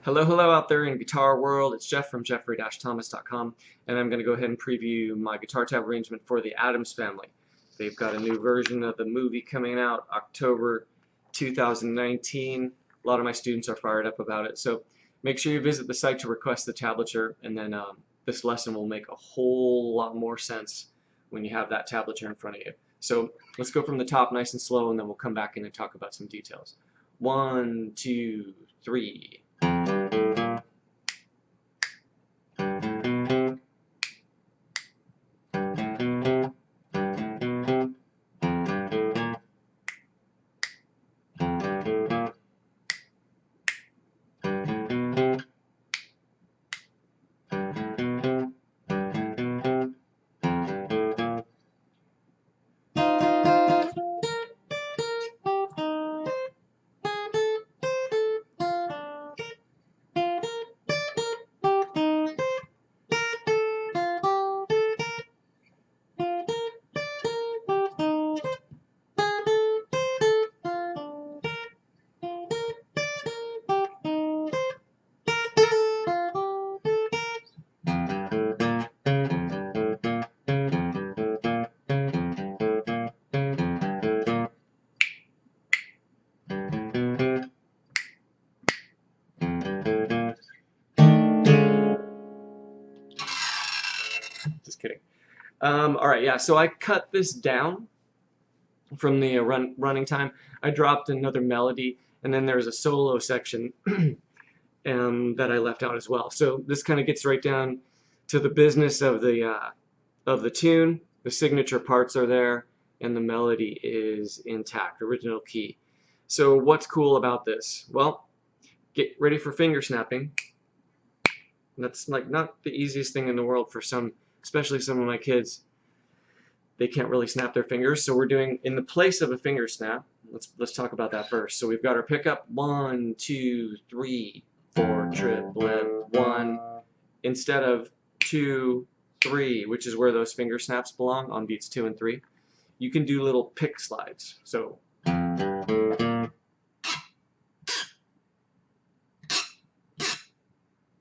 Hello out there in guitar world. It's Jeff from jeffrey-thomas.com, and I'm going to go ahead and preview my guitar tab arrangement for the Addams Family. They've got a new version of the movie coming out October 2019. A lot of my students are fired up about it, so make sure you visit the site to request the tablature, and then this lesson will make a whole lot more sense when you have that tablature in front of you. So let's go from the top nice and slow, and then we'll come back in and talk about some details. 1, 2, 3. Just kidding. All right, yeah, so I cut this down from the running time. I dropped another melody, and then there's a solo section that I left out as well. So this kind of gets right down to the business of the tune. The signature parts are there, and the melody is intact, original key. So what's cool about this? Well, get ready for finger snapping. That's like not the easiest thing in the world for some, especially some of my kids. They can't really snap their fingers, so we're doing in the place of a finger snap. Let's talk about that first. So we've got our pickup 1, 2, 3, 4 triplet 1 instead of 2, 3, which is where those finger snaps belong on beats 2 and 3. You can do little pick slides. So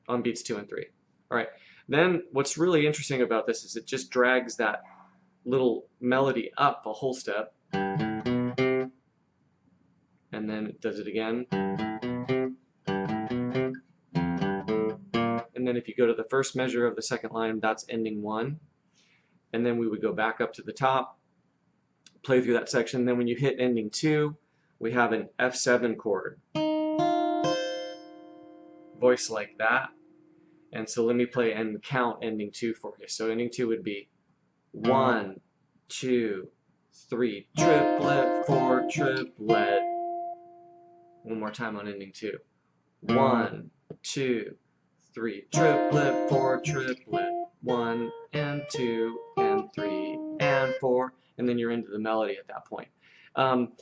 on beats 2 and 3. All right. Then what's really interesting about this is it just drags that little melody up a whole step, and then it does it again. And then if you go to the first measure of the second line, that's ending 1. And then we would go back up to the top, play through that section. Then when you hit ending 2, we have an F7 chord. Voice like that. And so let me play and count ending 2 for you. So ending 2 would be 1, 2, 3, triplet, 4 triplet. One more time on ending 2. 1, 2, 3, triplet, 4 triplet. 1 and 2 and 3 and 4, and then you're into the melody at that point. I'm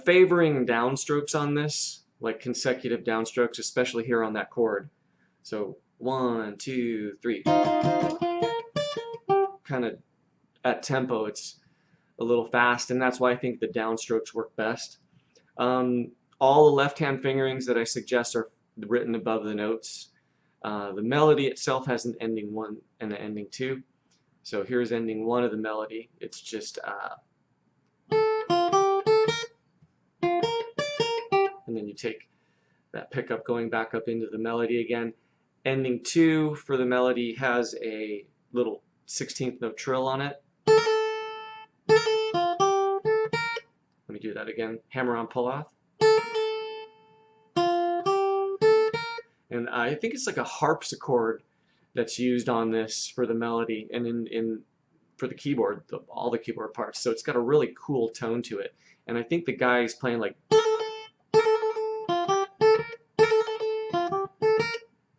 favoring downstrokes on this, like consecutive downstrokes, especially here on that chord. So 1, 2, 3. Kind of at tempo, it's a little fast, and that's why I think the downstrokes work best. All the left-hand fingerings that I suggest are written above the notes. The melody itself has an ending 1 and an ending 2. So here's ending 1 of the melody. It's just and then you take that pickup going back up into the melody again. Ending 2 for the melody has a little 16th note trill on it. Let me do that again. Hammer on pull off. And I think it's like a harpsichord that's used on this for the melody and for the keyboard, all the keyboard parts. So it's got a really cool tone to it. And I think the guy's playing like,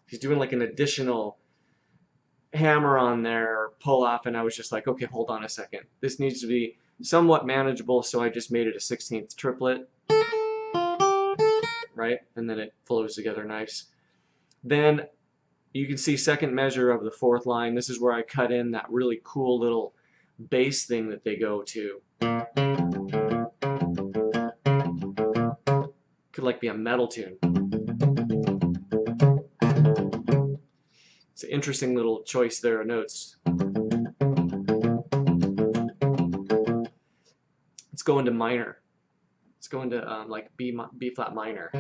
he's doing like an additional hammer on there, pull off, and I was just like, okay, hold on a second. This needs to be somewhat manageable, so I just made it a 16th triplet, right? And then it flows together nice. Then you can see second measure of the 4th line. This is where I cut in that really cool little bass thing that they go to. Could like be a metal tune. an interesting little choice there of notes. Let's go into minor. Let's go into like B flat minor.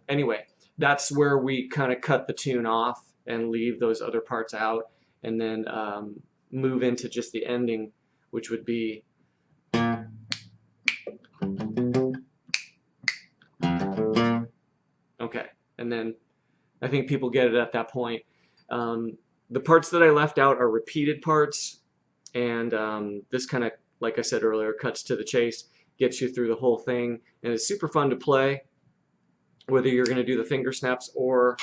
Anyway, that's where we kind of cut the tune off and leave those other parts out, and then move into just the ending, which would be okay. And then I think people get it at that point. The parts that I left out are repeated parts, and this kind of, like I said earlier, cuts to the chase, gets you through the whole thing, and it's super fun to play, whether you're going to do the finger snaps or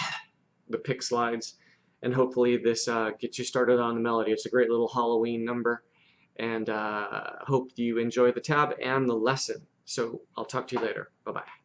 the pick slides. And hopefully this gets you started on the melody. It's a great little Halloween number, and hope you enjoy the tab and the lesson. So I'll talk to you later. Bye-bye.